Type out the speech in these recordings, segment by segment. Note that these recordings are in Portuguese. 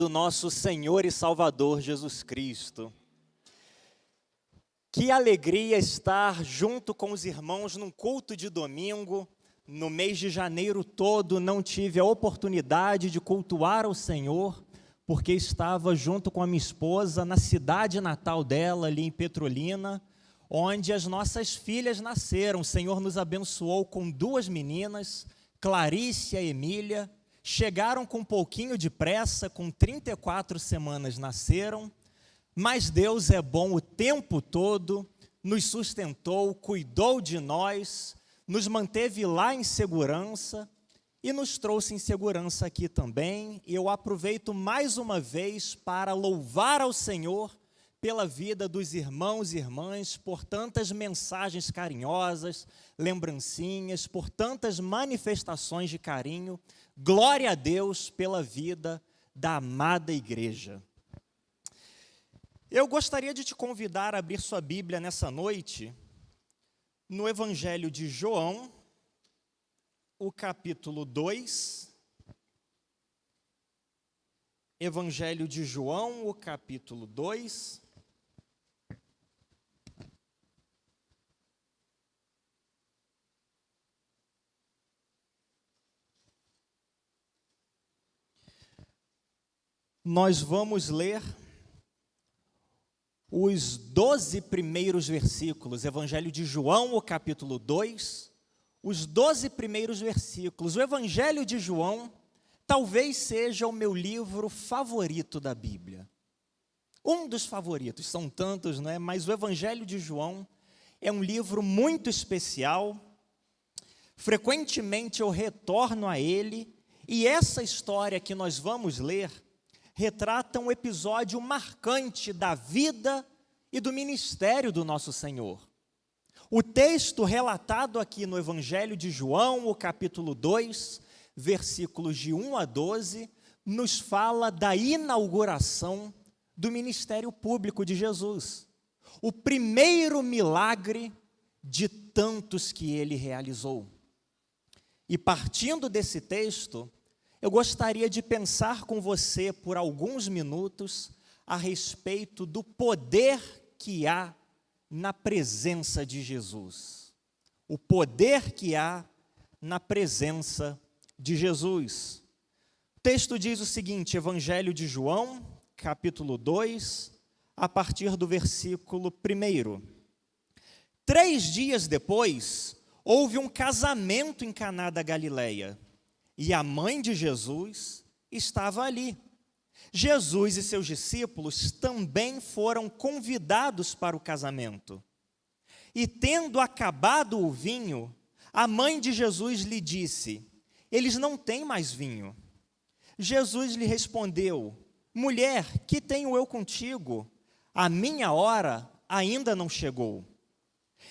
do nosso Senhor e Salvador Jesus Cristo. Que alegria estar junto com os irmãos num culto de domingo. No mês de janeiro todo não tive a oportunidade de cultuar ao Senhor, porque estava junto com a minha esposa na cidade natal dela, ali em Petrolina, onde as nossas filhas nasceram. O Senhor nos abençoou com 2 meninas, Clarice e Emília. Chegaram com um pouquinho de pressa, com 34 semanas nasceram, mas Deus é bom o tempo todo, nos sustentou, cuidou de nós, nos manteve lá em segurança e nos trouxe em segurança aqui também. E eu aproveito mais uma vez para louvar ao Senhor pela vida dos irmãos e irmãs, por tantas mensagens carinhosas, lembrancinhas, por tantas manifestações de carinho. Glória a Deus pela vida da amada igreja. Eu gostaria de te convidar a abrir sua Bíblia nessa noite, no Evangelho de João, o capítulo 2. Evangelho de João, o capítulo 2. Nós vamos ler os 12 primeiros versículos, Evangelho de João, o capítulo 2, os 12 primeiros versículos. O Evangelho de João talvez seja o meu livro favorito da Bíblia. Um dos favoritos, são tantos, não é? Mas o Evangelho de João é um livro muito especial. Frequentemente eu retorno a ele, e essa história que nós vamos ler retrata um episódio marcante da vida e do ministério do nosso Senhor. O texto relatado aqui no Evangelho de João, o capítulo 2, versículos de 1 a 12, nos fala da inauguração do ministério público de Jesus. O primeiro milagre de tantos que ele realizou. E partindo desse texto, eu gostaria de pensar com você por alguns minutos a respeito do poder que há na presença de Jesus. O poder que há na presença de Jesus. O texto diz o seguinte, Evangelho de João, capítulo 2, a partir do versículo 1. 3 dias depois, houve um casamento em Caná da Galileia. E a mãe de Jesus estava ali. Jesus e seus discípulos também foram convidados para o casamento. E tendo acabado o vinho, a mãe de Jesus lhe disse: eles não têm mais vinho. Jesus lhe respondeu: mulher, que tenho eu contigo? A minha hora ainda não chegou.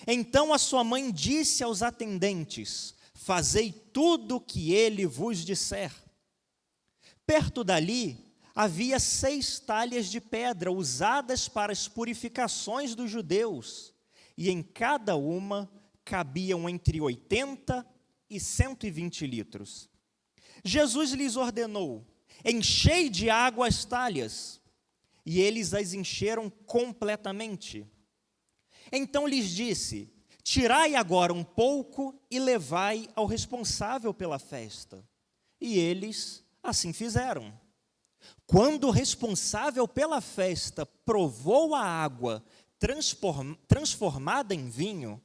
Então a sua mãe disse aos atendentes: fazei tudo o que ele vos disser. Perto dali havia 6 talhas de pedra usadas para as purificações dos judeus, e em cada uma cabiam entre 80 e 120 litros. Jesus lhes ordenou: enchei de água as talhas, e eles as encheram completamente. Então lhes disse: tirai agora um pouco e levai ao responsável pela festa. E eles assim fizeram. Quando o responsável pela festa provou a água transformada em vinho,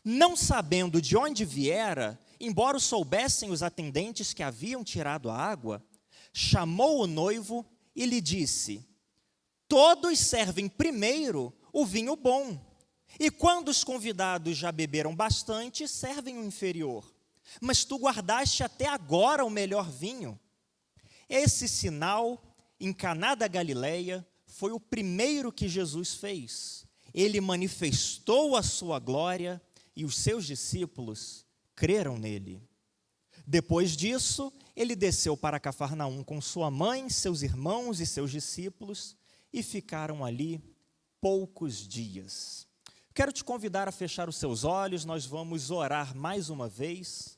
não sabendo de onde viera, embora soubessem os atendentes que haviam tirado a água, chamou o noivo e lhe disse: todos servem primeiro o vinho bom. E quando os convidados já beberam bastante, servem o inferior. Mas tu guardaste até agora o melhor vinho. Esse sinal, em Caná da Galileia, foi o primeiro que Jesus fez. Ele manifestou a sua glória e os seus discípulos creram nele. Depois disso, ele desceu para Cafarnaum com sua mãe, seus irmãos e seus discípulos e ficaram ali poucos dias. Quero te convidar a fechar os seus olhos, nós vamos orar mais uma vez.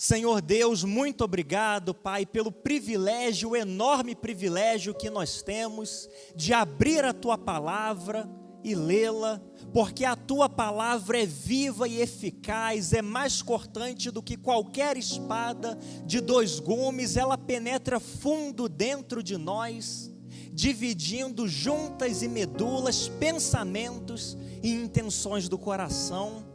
Senhor Deus, muito obrigado, Pai, pelo privilégio, o enorme privilégio que nós temos de abrir a Tua palavra e lê-la, porque a Tua palavra é viva e eficaz, é mais cortante do que qualquer espada de 2 gumes, ela penetra fundo dentro de nós, dividindo juntas e medulas, pensamentos e intenções do coração.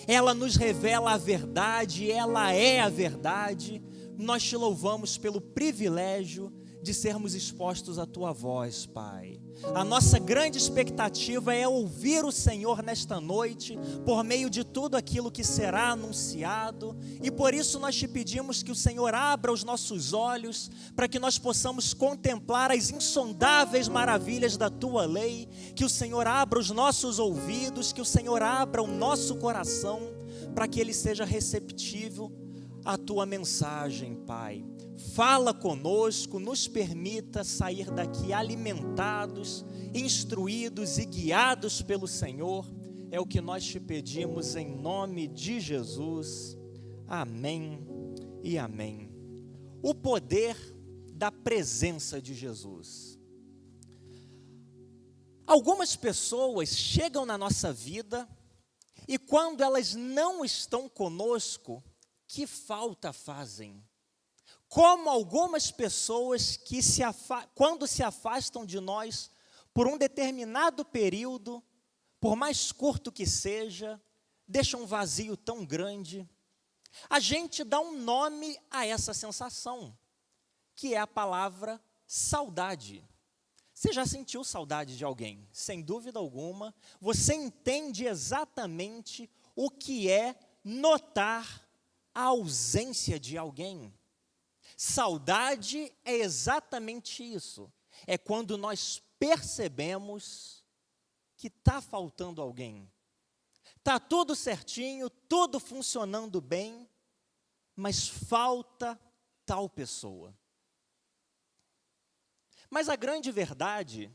Ela nos revela a verdade, ela é a verdade. Nós te louvamos pelo privilégio de sermos expostos à Tua voz, Pai. A nossa grande expectativa é ouvir o Senhor nesta noite, por meio de tudo aquilo que será anunciado, e por isso nós te pedimos que o Senhor abra os nossos olhos, para que nós possamos contemplar as insondáveis maravilhas da Tua lei, que o Senhor abra os nossos ouvidos, que o Senhor abra o nosso coração, para que ele seja receptível à Tua mensagem, Pai. Fala conosco, nos permita sair daqui alimentados, instruídos e guiados pelo Senhor. É o que nós te pedimos em nome de Jesus. Amém e amém. O poder da presença de Jesus. Algumas pessoas chegam na nossa vida e quando elas não estão conosco, que falta fazem? Como algumas pessoas que quando se afastam de nós por um determinado período, por mais curto que seja, deixam um vazio tão grande. A gente dá um nome a essa sensação, que é a palavra saudade. Você já sentiu saudade de alguém? Sem dúvida alguma, você entende exatamente o que é notar a ausência de alguém. Saudade é exatamente isso. É quando nós percebemos que está faltando alguém. Está tudo certinho, tudo funcionando bem, mas falta tal pessoa. Mas a grande verdade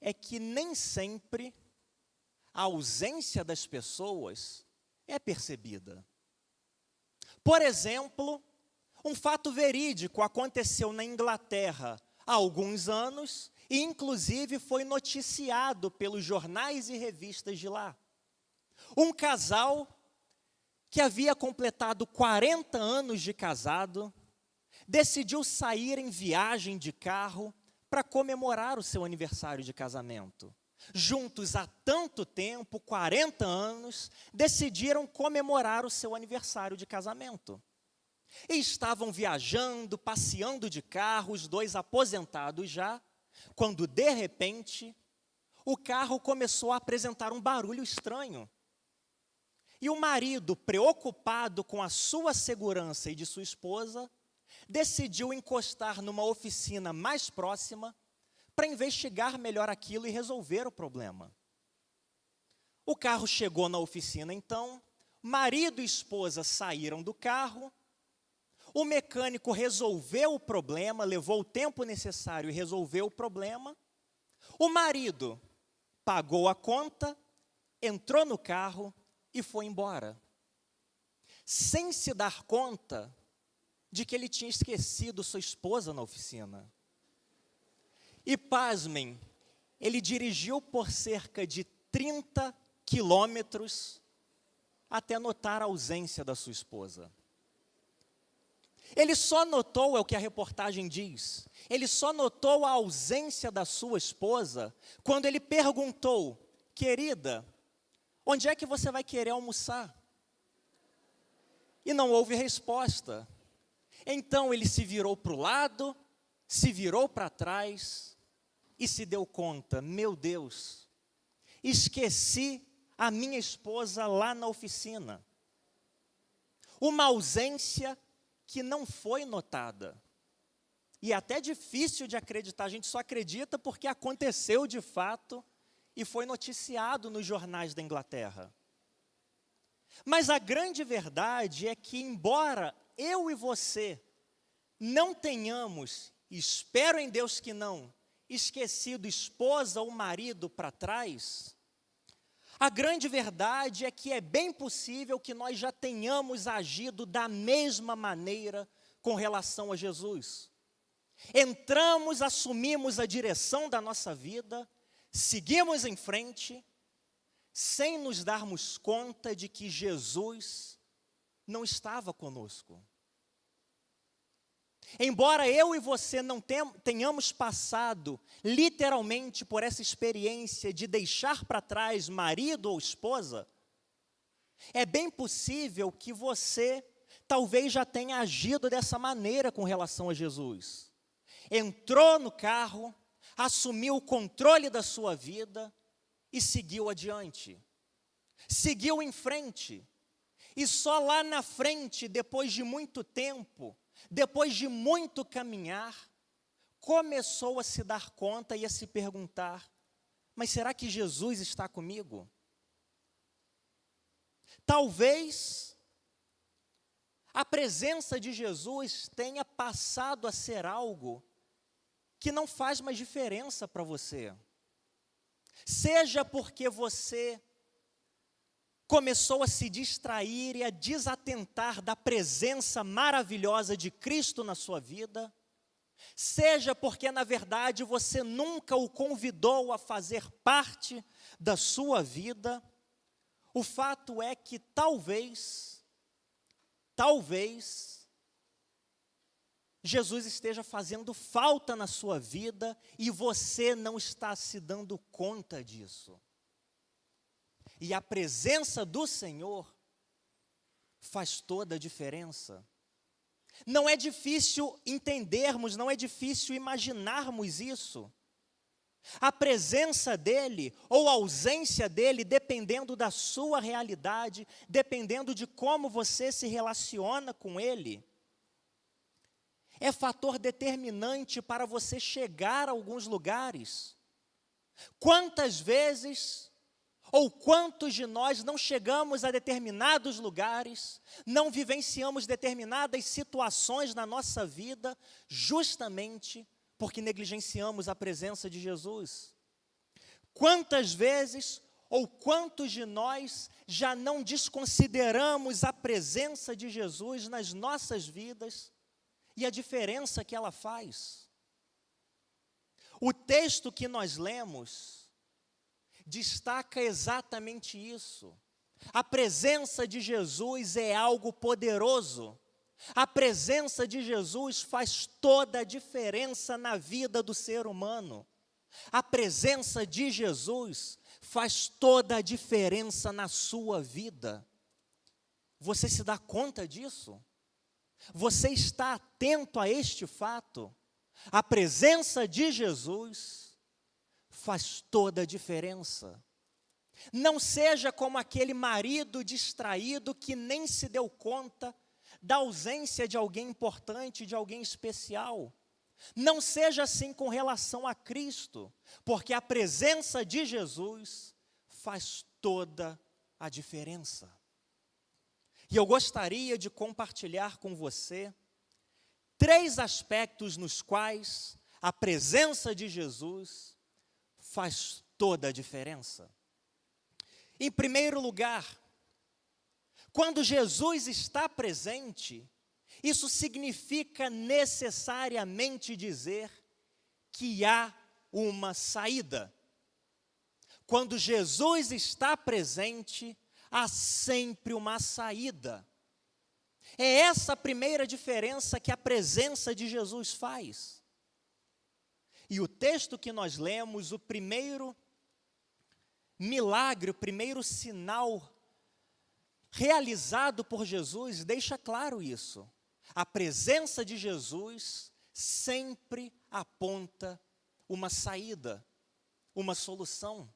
é que nem sempre a ausência das pessoas é percebida. Por exemplo, um fato verídico aconteceu na Inglaterra há alguns anos e, inclusive, foi noticiado pelos jornais e revistas de lá. Um casal que havia completado 40 anos de casado decidiu sair em viagem de carro para comemorar o seu aniversário de casamento. Juntos há tanto tempo, 40 anos, decidiram comemorar o seu aniversário de casamento. E estavam viajando, passeando de carro, os dois aposentados já, quando de repente o carro começou a apresentar um barulho estranho. E o marido, preocupado com a sua segurança e de sua esposa, decidiu encostar numa oficina mais próxima para investigar melhor aquilo e resolver o problema. O carro chegou na oficina então, marido e esposa saíram do carro. O mecânico resolveu o problema, levou o tempo necessário e resolveu o problema. O marido pagou a conta, entrou no carro e foi embora, sem se dar conta de que ele tinha esquecido sua esposa na oficina. E pasmem, ele dirigiu por cerca de 30 quilômetros até notar a ausência da sua esposa. Ele só notou, é o que a reportagem diz, ele só notou a ausência da sua esposa quando ele perguntou: querida, onde é que você vai querer almoçar? E não houve resposta. Então ele se virou para o lado, se virou para trás e se deu conta: meu Deus, esqueci a minha esposa lá na oficina. Uma ausência que não foi notada. E é até difícil de acreditar, a gente só acredita porque aconteceu de fato e foi noticiado nos jornais da Inglaterra. Mas a grande verdade é que, embora eu e você não tenhamos, espero em Deus que não, esquecido esposa ou marido para trás, A grande verdade é que é bem possível que nós já tenhamos agido da mesma maneira com relação a Jesus. Entramos, assumimos a direção da nossa vida, seguimos em frente, sem nos darmos conta de que Jesus não estava conosco. Embora eu e você não tenhamos passado literalmente por essa experiência de deixar para trás marido ou esposa, é bem possível que você talvez já tenha agido dessa maneira com relação a Jesus. Entrou no carro, assumiu o controle da sua vida e seguiu adiante. Seguiu em frente. E só lá na frente, depois de muito tempo, depois de muito caminhar, começou a se dar conta e a se perguntar: mas será que Jesus está comigo? Talvez a presença de Jesus tenha passado a ser algo que não faz mais diferença para você. Seja porque você começou a se distrair e a desatentar da presença maravilhosa de Cristo na sua vida, seja porque, na verdade, você nunca o convidou a fazer parte da sua vida, o fato é que talvez, Jesus esteja fazendo falta na sua vida e você não está se dando conta disso. E a presença do Senhor faz toda a diferença. Não é difícil entendermos, não é difícil imaginarmos isso. A presença dEle ou a ausência dEle, dependendo da sua realidade, dependendo de como você se relaciona com Ele, é fator determinante para você chegar a alguns lugares. Quantas vezes ou quantos de nós não chegamos a determinados lugares, não vivenciamos determinadas situações na nossa vida, justamente porque negligenciamos a presença de Jesus? Quantas vezes ou quantos de nós já não desconsideramos a presença de Jesus nas nossas vidas e a diferença que ela faz? O texto que nós lemos destaca exatamente isso. A presença de Jesus é algo poderoso. A presença de Jesus faz toda a diferença na vida do ser humano. A presença de Jesus faz toda a diferença na sua vida. Você se dá conta disso? Você está atento a este fato? A presença de Jesus faz toda a diferença. Não seja como aquele marido distraído que nem se deu conta da ausência de alguém importante, de alguém especial. Não seja assim com relação a Cristo, porque a presença de Jesus faz toda a diferença. E eu gostaria de compartilhar com você 3 aspectos nos quais a presença de Jesus faz toda a diferença. Em primeiro lugar, quando Jesus está presente, isso significa necessariamente dizer que há uma saída. Quando Jesus está presente, há sempre uma saída. É essa a primeira diferença que a presença de Jesus faz. E o texto que nós lemos, o primeiro milagre, o primeiro sinal realizado por Jesus, deixa claro isso. A presença de Jesus sempre aponta uma saída, uma solução.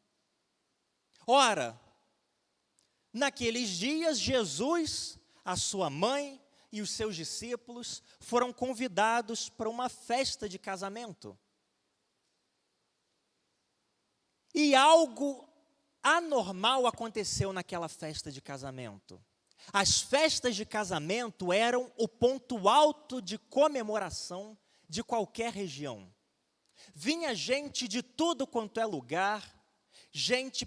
Ora, naqueles dias, Jesus, a sua mãe e os seus discípulos foram convidados para uma festa de casamento. E algo anormal aconteceu naquela festa de casamento. As festas de casamento eram o ponto alto de comemoração de qualquer região. Vinha gente de tudo quanto é lugar,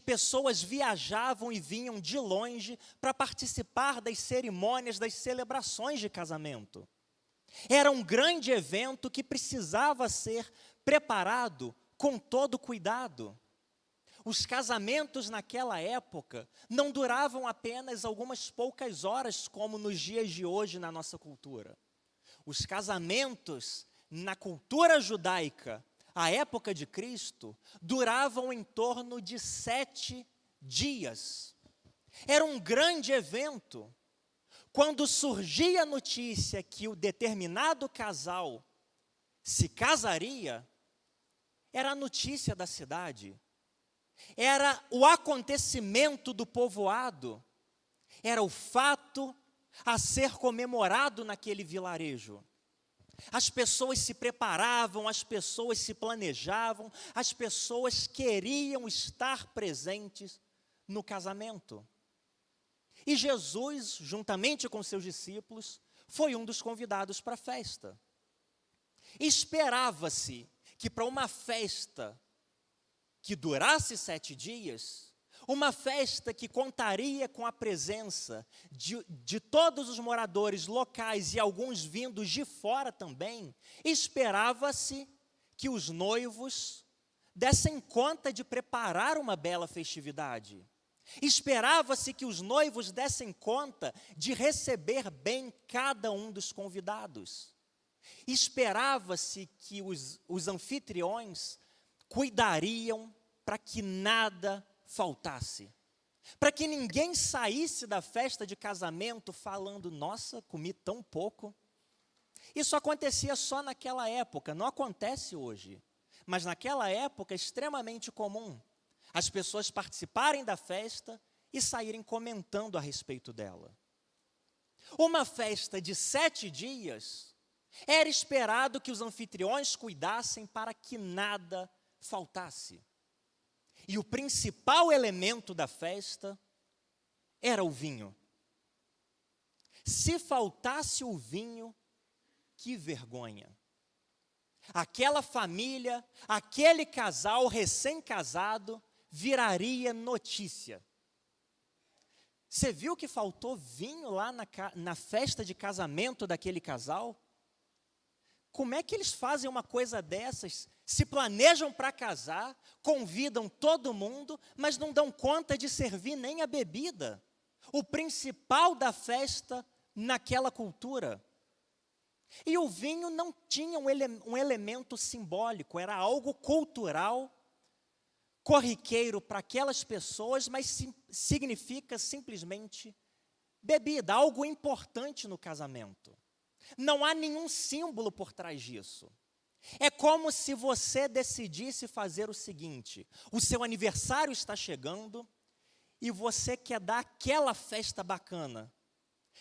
pessoas viajavam e vinham de longe para participar das cerimônias, das celebrações de casamento. Era um grande evento que precisava ser preparado com todo cuidado. Os casamentos naquela época não duravam apenas algumas poucas horas, como nos dias de hoje na nossa cultura. Os casamentos na cultura judaica, à época de Cristo, duravam em torno de 7 dias. Era um grande evento. Quando surgia a notícia que o determinado casal se casaria, era a notícia da cidade. Era o acontecimento do povoado, era o fato a ser comemorado naquele vilarejo. As pessoas se preparavam, as pessoas se planejavam, as pessoas queriam estar presentes no casamento. E Jesus, juntamente com seus discípulos, foi um dos convidados para a festa. Esperava-se que para uma festa que durasse 7 dias, uma festa que contaria com a presença de todos os moradores locais e alguns vindos de fora também, esperava-se que os noivos dessem conta de preparar uma bela festividade. Esperava-se que os noivos dessem conta de receber bem cada um dos convidados. Esperava-se que os anfitriões cuidariam para que nada faltasse, para que ninguém saísse da festa de casamento falando: nossa, comi tão pouco. Isso acontecia só naquela época, não acontece hoje, mas naquela época é extremamente comum as pessoas participarem da festa e saírem comentando a respeito dela. Uma festa de 7 dias, era esperado que os anfitriões cuidassem para que nada faltasse. E o principal elemento da festa era o vinho. Se faltasse o vinho, que vergonha. Aquela família, aquele casal recém-casado, viraria notícia. Você viu que faltou vinho lá na festa de casamento daquele casal? Como é que eles fazem uma coisa dessas? Se planejam para casar, convidam todo mundo, mas não dão conta de servir nem a bebida. O principal da festa naquela cultura. E o vinho não tinha um elemento simbólico, era algo cultural, corriqueiro para aquelas pessoas, mas significa simplesmente bebida, algo importante no casamento. Não há nenhum símbolo por trás disso. É como se você decidisse fazer o seguinte: o seu aniversário está chegando e você quer dar aquela festa bacana.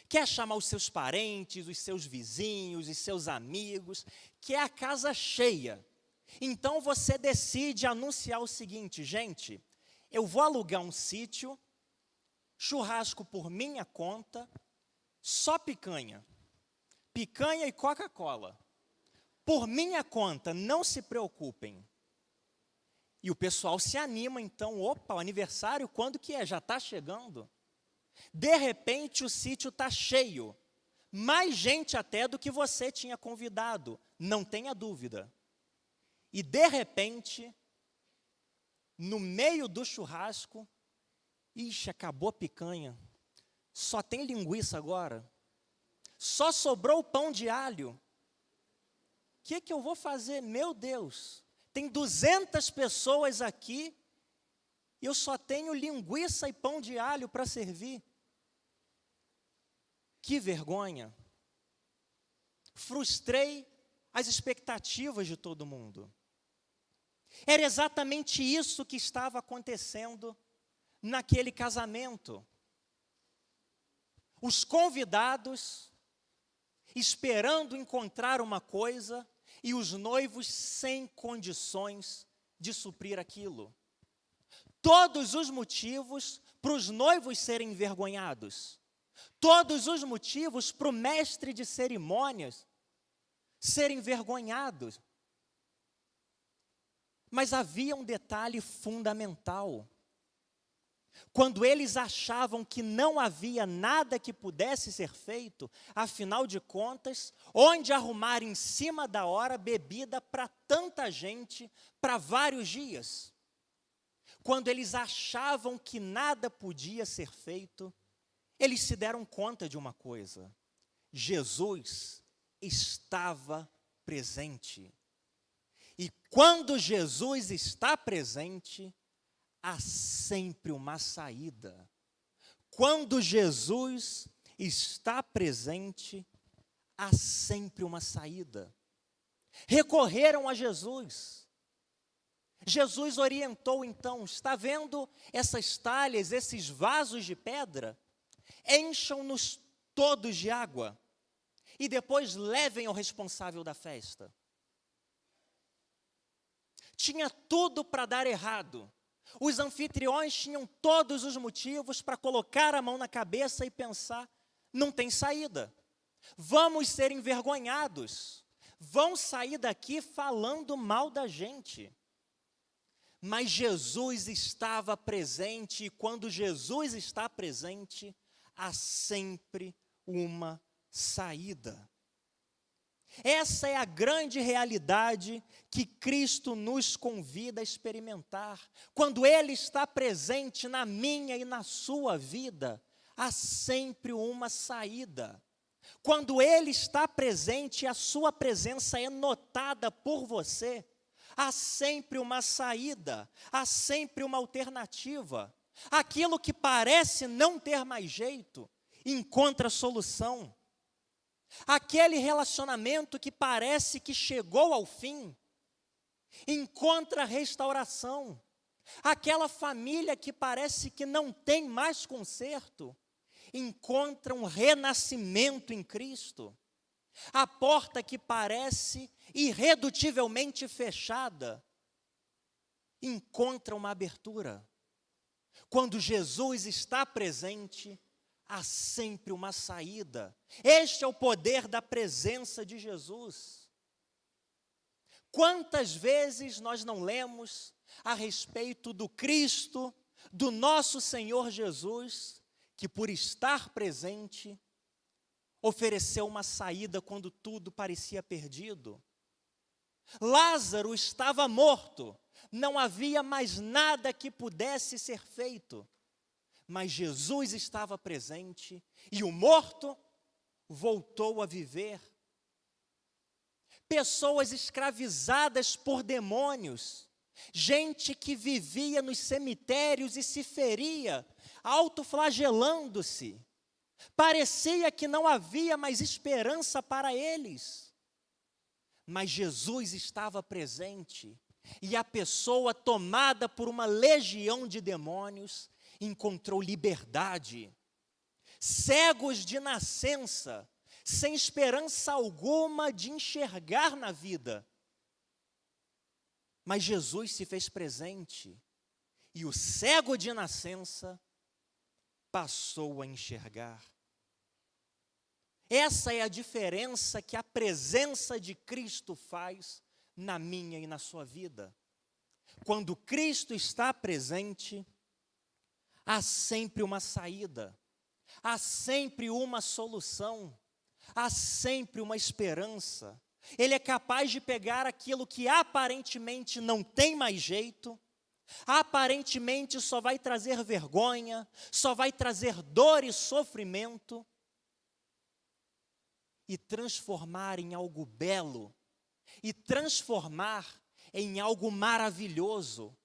Quer chamar os seus parentes, os seus vizinhos, os seus amigos, quer a casa cheia. Então você decide anunciar o seguinte: gente, eu vou alugar um sítio, churrasco por minha conta, só picanha. Picanha e Coca-Cola. Por minha conta, não se preocupem. E o pessoal se anima, então: opa, o aniversário, quando que é? Já está chegando. De repente, o sítio está cheio. Mais gente até do que você tinha convidado, não tenha dúvida. E de repente, no meio do churrasco, ixi, acabou a picanha. Só tem linguiça agora. Só sobrou o pão de alho. O que eu vou fazer? Meu Deus, tem 200 pessoas aqui e eu só tenho linguiça e pão de alho para servir. Que vergonha. Frustrei as expectativas de todo mundo. Era exatamente isso que estava acontecendo naquele casamento. Os convidados esperando encontrar uma coisa e os noivos sem condições de suprir aquilo. Todos os motivos para os noivos serem envergonhados. Todos os motivos para o mestre de cerimônias ser envergonhado. Mas havia um detalhe fundamental. quando eles achavam que não havia nada que pudesse ser feito, afinal de contas, onde arrumar em cima da hora bebida para tanta gente, para vários dias? Quando eles achavam que nada podia ser feito, eles se deram conta de uma coisa: Jesus estava presente. E quando Jesus está presente, há sempre uma saída. Quando Jesus está presente, há sempre uma saída. Recorreram a Jesus. Jesus orientou então: está vendo essas talhas, esses vasos de pedra? Encham-nos todos de água e depois levem ao responsável da festa. Tinha tudo para dar errado. Os anfitriões tinham todos os motivos para colocar a mão na cabeça e pensar: não tem saída, vamos ser envergonhados, vão sair daqui falando mal da gente. Mas Jesus estava presente, e quando Jesus está presente, há sempre uma saída. Essa é a grande realidade que Cristo nos convida a experimentar. Quando Ele está presente na minha e na sua vida, há sempre uma saída. Quando Ele está presente, a sua presença é notada por você, há sempre uma saída, há sempre uma alternativa. Aquilo que parece não ter mais jeito, encontra solução. Aquele relacionamento que parece que chegou ao fim, encontra restauração. Aquela família que parece que não tem mais conserto, encontra um renascimento em Cristo. A porta que parece irredutivelmente fechada, encontra uma abertura. Quando Jesus está presente, há sempre uma saída. Este é o poder da presença de Jesus. Quantas vezes nós não lemos a respeito do Cristo, do nosso Senhor Jesus, que por estar presente, ofereceu uma saída quando tudo parecia perdido. Lázaro estava morto, não havia mais nada que pudesse ser feito. Mas Jesus estava presente e o morto voltou a viver. Pessoas escravizadas por demônios, gente que vivia nos cemitérios e se feria, autoflagelando-se. Parecia que não havia mais esperança para eles. Mas Jesus estava presente e a pessoa tomada por uma legião de demônios encontrou liberdade. Cegos de nascença, sem esperança alguma de enxergar na vida. Mas Jesus se fez presente e o cego de nascença passou a enxergar. Essa é a diferença que a presença de Cristo faz na minha e na sua vida. Quando Cristo está presente, há sempre uma saída, há sempre uma solução, há sempre uma esperança. Ele é capaz de pegar aquilo que aparentemente não tem mais jeito, aparentemente só vai trazer vergonha, só vai trazer dor e sofrimento, e transformar em algo belo, e transformar em algo maravilhoso.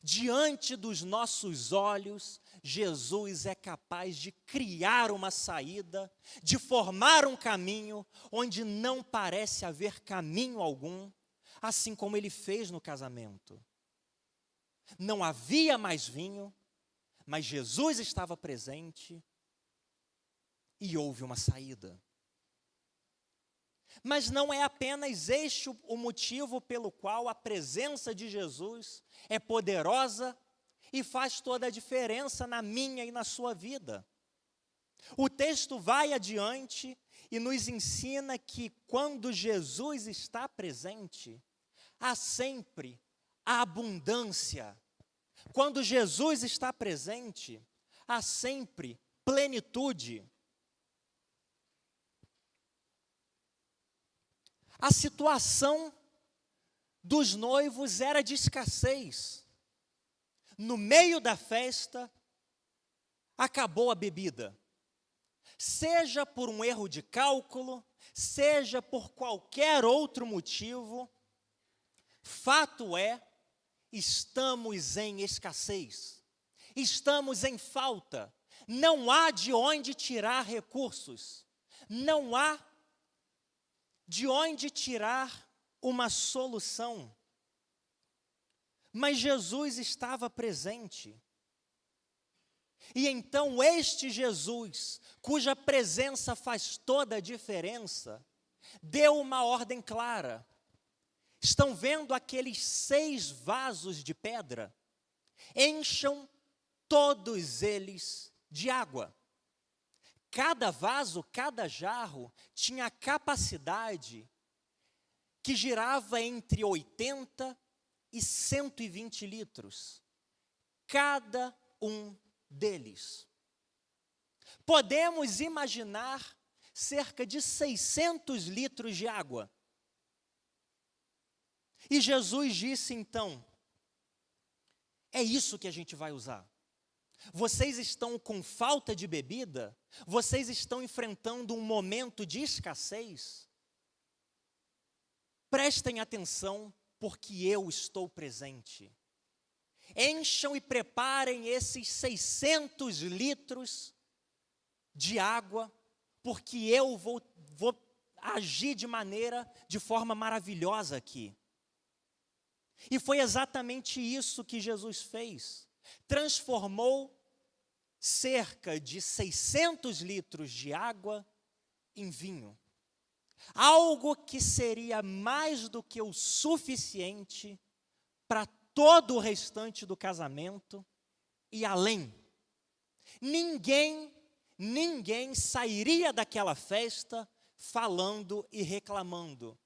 Diante dos nossos olhos, Jesus é capaz de criar uma saída, de formar um caminho onde não parece haver caminho algum, assim como Ele fez no casamento. Não havia mais vinho, mas Jesus estava presente e houve uma saída. Mas não é apenas este o motivo pelo qual a presença de Jesus é poderosa e faz toda a diferença na minha e na sua vida. O texto vai adiante e nos ensina que quando Jesus está presente, há sempre a abundância. Quando Jesus está presente, há sempre plenitude. A situação dos noivos era de escassez. No meio da festa, acabou a bebida. Seja por um erro de cálculo, seja por qualquer outro motivo, fato é, estamos em escassez, estamos em falta, não há de onde tirar recursos, não há de onde tirar uma solução. Mas Jesus estava presente. E então este Jesus, cuja presença faz toda a diferença, deu uma ordem clara. Estão vendo aqueles 6 vasos de pedra? Encham todos eles de água. Cada vaso, cada jarro tinha a capacidade que girava entre 80 e 120 litros. Cada um deles. Podemos imaginar cerca de 600 litros de água. E Jesus disse então, é isso que a gente vai usar. Vocês estão com falta de bebida? Vocês estão enfrentando um momento de escassez? Prestem atenção, porque eu estou presente. Encham e preparem esses 600 litros de água, porque eu vou agir de forma maravilhosa aqui. E foi exatamente isso que Jesus fez. Transformou cerca de 600 litros de água em vinho. Algo que seria mais do que o suficiente para todo o restante do casamento e além. Ninguém sairia daquela festa falando e reclamando.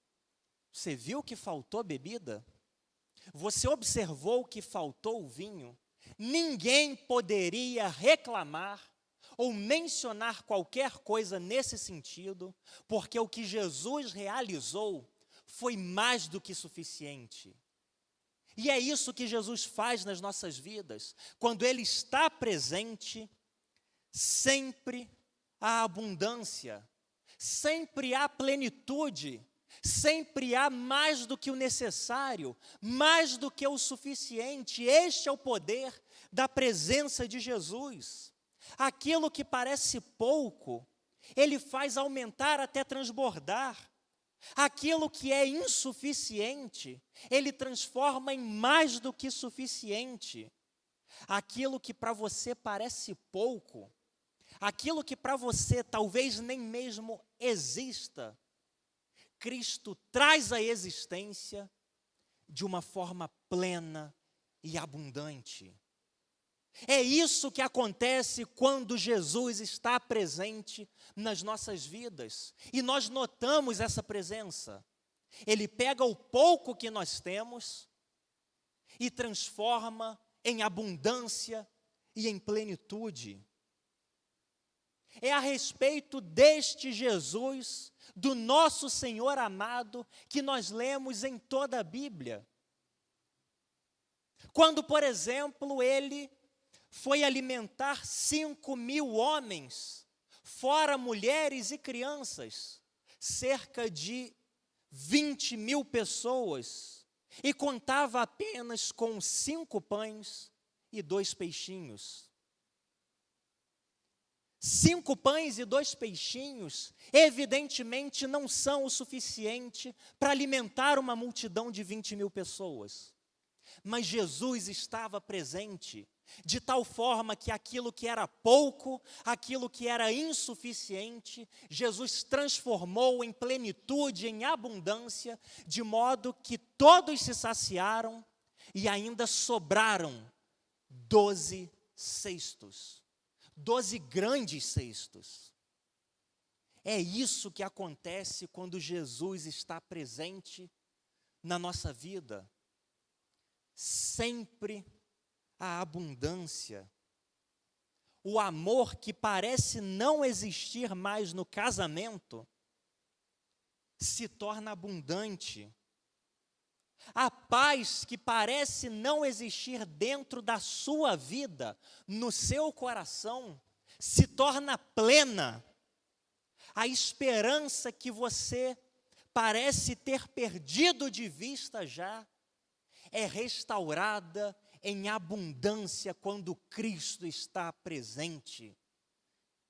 Você viu que faltou bebida? Você observou que faltou o vinho? Ninguém poderia reclamar ou mencionar qualquer coisa nesse sentido, porque o que Jesus realizou foi mais do que suficiente. E é isso que Jesus faz nas nossas vidas. Quando Ele está presente, sempre há abundância, sempre há plenitude, sempre há mais do que o necessário, mais do que o suficiente. Este é o poder da presença de Jesus. Aquilo que parece pouco, Ele faz aumentar até transbordar. Aquilo que é insuficiente, Ele transforma em mais do que suficiente. Aquilo que para você parece pouco, aquilo que para você talvez nem mesmo exista, Cristo traz à existência de uma forma plena e abundante. É isso que acontece quando Jesus está presente nas nossas vidas. E nós notamos essa presença. Ele pega o pouco que nós temos e transforma em abundância e em plenitude. É a respeito deste Jesus, do nosso Senhor amado, que nós lemos em toda a Bíblia. Quando, por exemplo, Ele foi alimentar 5.000 homens, fora mulheres e crianças, cerca de 20.000 pessoas, e contava apenas com 5 pães e 2 peixinhos. 5 pães e 2 peixinhos, evidentemente, não são o suficiente para alimentar uma multidão de 20.000 pessoas. Mas Jesus estava presente, de tal forma que aquilo que era pouco, aquilo que era insuficiente, Jesus transformou em plenitude, em abundância, de modo que todos se saciaram e ainda sobraram 12 cestos, 12 grandes cestos. É isso que acontece quando Jesus está presente na nossa vida. Sempre a abundância. O amor que parece não existir mais no casamento se torna abundante. A paz que parece não existir dentro da sua vida, no seu coração, se torna plena. A esperança que você parece ter perdido de vista já, é restaurada em abundância quando Cristo está presente.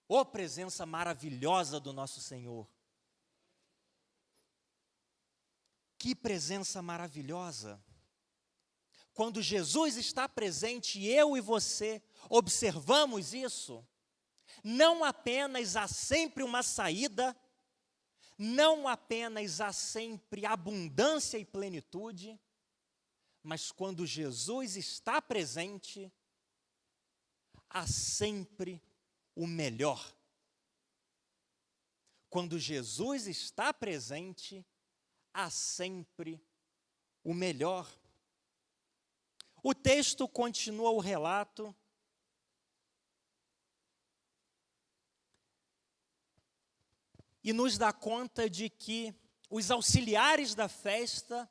Ô presença maravilhosa do nosso Senhor! Que presença maravilhosa! Quando Jesus está presente, eu e você observamos isso, não apenas há sempre uma saída, não apenas há sempre abundância e plenitude, mas quando Jesus está presente, há sempre o melhor. Quando Jesus está presente, há sempre o melhor. O texto continua o relato. E nos dá conta de que os auxiliares da festa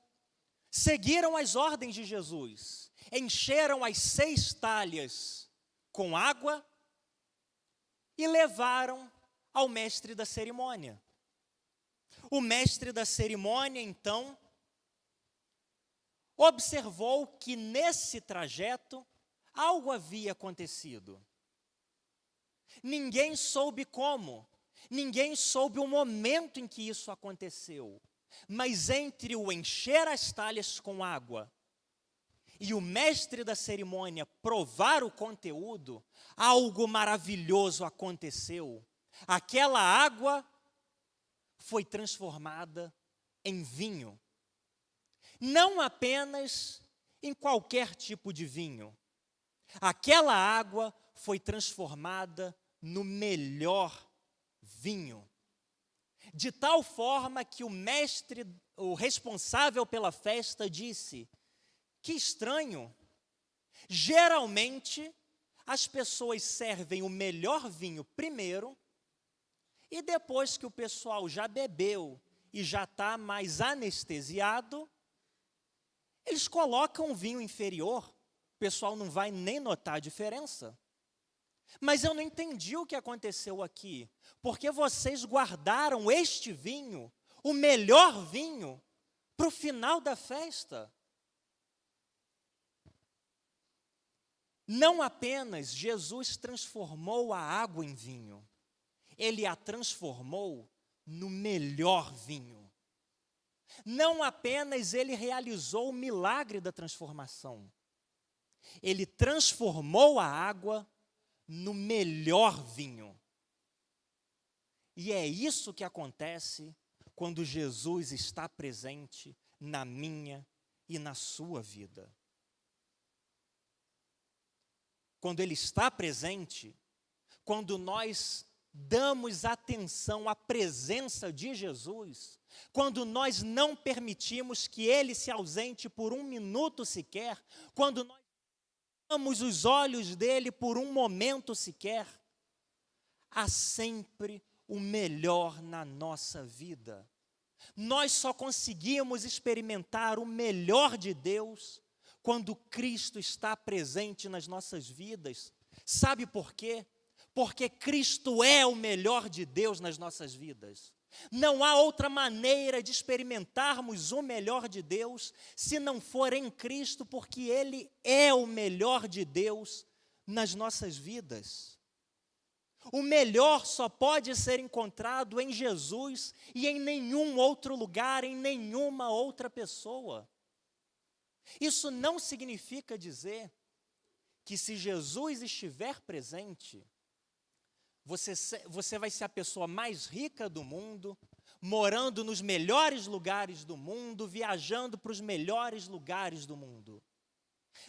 seguiram as ordens de Jesus, encheram as 6 talhas com água e levaram ao mestre da cerimônia. O mestre da cerimônia, então, observou que nesse trajeto algo havia acontecido. Ninguém soube como, ninguém soube o momento em que isso aconteceu. Mas entre o encher as talhas com água e o mestre da cerimônia provar o conteúdo, algo maravilhoso aconteceu. Aquela água foi transformada em vinho. Não apenas em qualquer tipo de vinho. Aquela água foi transformada no melhor vinho. De tal forma que o mestre, o responsável pela festa, disse: que estranho, geralmente as pessoas servem o melhor vinho primeiro, e depois que o pessoal já bebeu e já está mais anestesiado, eles colocam um vinho inferior, o pessoal não vai nem notar a diferença. Mas eu não entendi o que aconteceu aqui, porque vocês guardaram este vinho, o melhor vinho, para o final da festa. Não apenas Jesus transformou a água em vinho, Ele a transformou no melhor vinho. Não apenas Ele realizou o milagre da transformação, Ele transformou a água no melhor vinho. E é isso que acontece quando Jesus está presente na minha e na sua vida. Quando Ele está presente, quando nós damos atenção à presença de Jesus, quando nós não permitimos que Ele se ausente por um minuto sequer, quando nós fechamos os olhos dele por um momento sequer, há sempre o melhor na nossa vida. Nós só conseguimos experimentar o melhor de Deus quando Cristo está presente nas nossas vidas. Sabe por quê? Porque Cristo é o melhor de Deus nas nossas vidas. Não há outra maneira de experimentarmos o melhor de Deus se não for em Cristo, porque Ele é o melhor de Deus nas nossas vidas. O melhor só pode ser encontrado em Jesus e em nenhum outro lugar, em nenhuma outra pessoa. Isso não significa dizer que se Jesus estiver presente, você vai ser a pessoa mais rica do mundo, morando nos melhores lugares do mundo, viajando para os melhores lugares do mundo.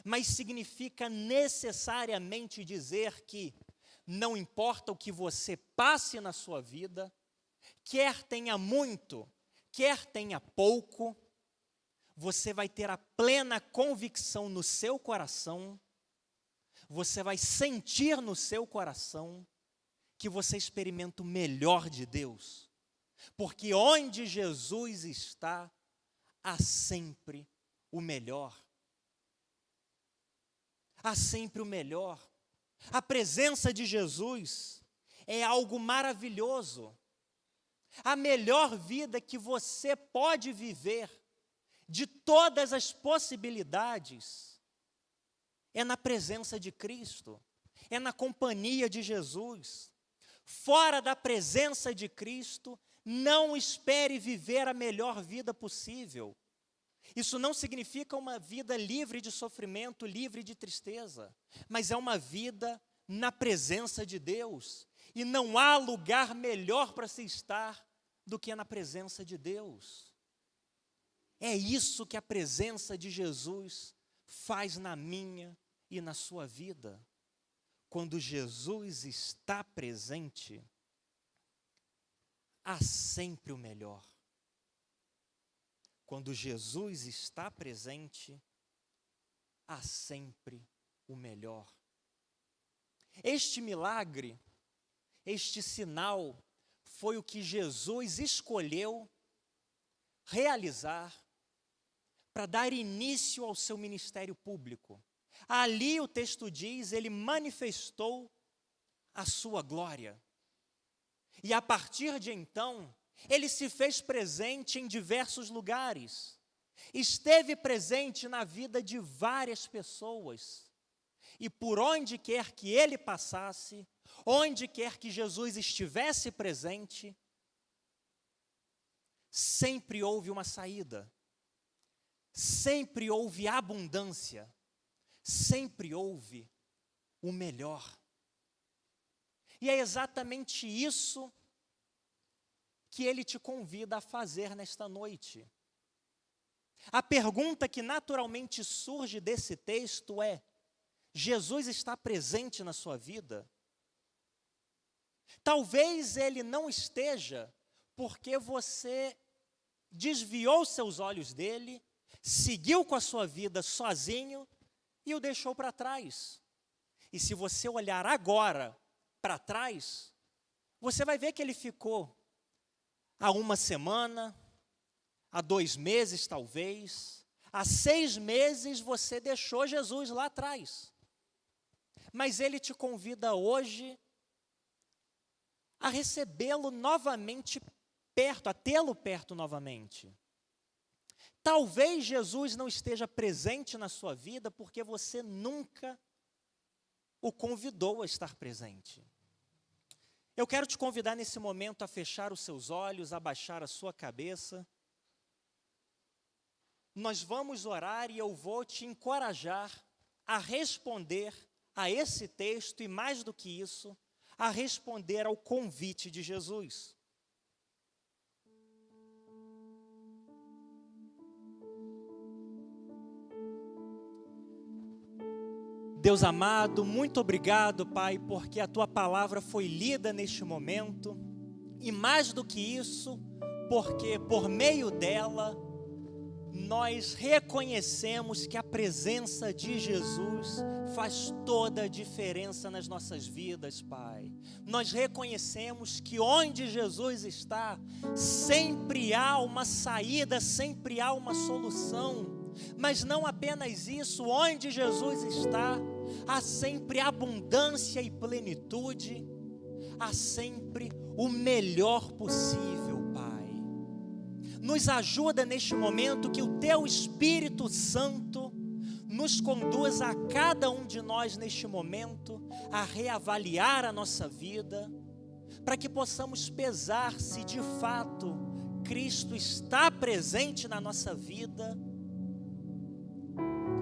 Mas significa necessariamente dizer que não importa o que você passe na sua vida, quer tenha muito, quer tenha pouco, você vai ter a plena convicção no seu coração você vai sentir no seu coração que você experimenta o melhor de Deus. Porque onde Jesus está, há sempre o melhor. Há sempre o melhor. A presença de Jesus é algo maravilhoso. A melhor vida que você pode viver, de todas as possibilidades, é na presença de Cristo, é na companhia de Jesus. Fora da presença de Cristo, não espere viver a melhor vida possível. Isso não significa uma vida livre de sofrimento, livre de tristeza, mas é uma vida na presença de Deus. E não há lugar melhor para se estar do que na presença de Deus. É isso que a presença de Jesus faz na minha e na sua vida. Quando Jesus está presente, há sempre o melhor. Quando Jesus está presente, há sempre o melhor. Este milagre, este sinal, foi o que Jesus escolheu realizar para dar início ao seu ministério público. Ali o texto diz, ele manifestou a sua glória. E a partir de então, ele se fez presente em diversos lugares. Esteve presente na vida de várias pessoas. E por onde quer que ele passasse, onde quer que Jesus estivesse presente, sempre houve uma saída. Sempre houve abundância. Sempre houve o melhor. E é exatamente isso que ele te convida a fazer nesta noite. A pergunta que naturalmente surge desse texto é: Jesus está presente na sua vida? Talvez ele não esteja porque você desviou seus olhos dele, seguiu com a sua vida sozinho e o deixou para trás. E se você olhar agora para trás, você vai ver que ele ficou há uma semana, há 2 meses talvez, há 6 meses você deixou Jesus lá atrás. Mas ele te convida hoje a recebê-lo novamente perto, a tê-lo perto novamente. Talvez Jesus não esteja presente na sua vida porque você nunca o convidou a estar presente. Eu quero te convidar nesse momento a fechar os seus olhos, a baixar a sua cabeça. Nós vamos orar e eu vou te encorajar a responder a esse texto e, mais do que isso, a responder ao convite de Jesus. Deus amado, muito obrigado, Pai, porque a Tua palavra foi lida neste momento, e mais do que isso, porque por meio dela, nós reconhecemos que a presença de Jesus faz toda a diferença nas nossas vidas, Pai. Nós reconhecemos que onde Jesus está, sempre há uma saída, sempre há uma solução. Mas não apenas isso, onde Jesus está, há sempre abundância e plenitude, há sempre o melhor possível, Pai. Nos ajuda neste momento que o Teu Espírito Santo nos conduza a cada um de nós neste momento a reavaliar a nossa vida, para que possamos pesar se de fato Cristo está presente na nossa vida,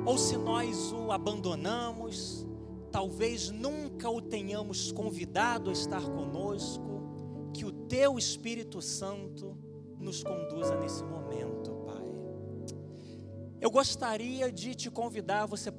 ou se nós o abandonamos, talvez nunca o tenhamos convidado a estar conosco. Que o Teu Espírito Santo nos conduza nesse momento, Pai. Eu gostaria de te convidar, você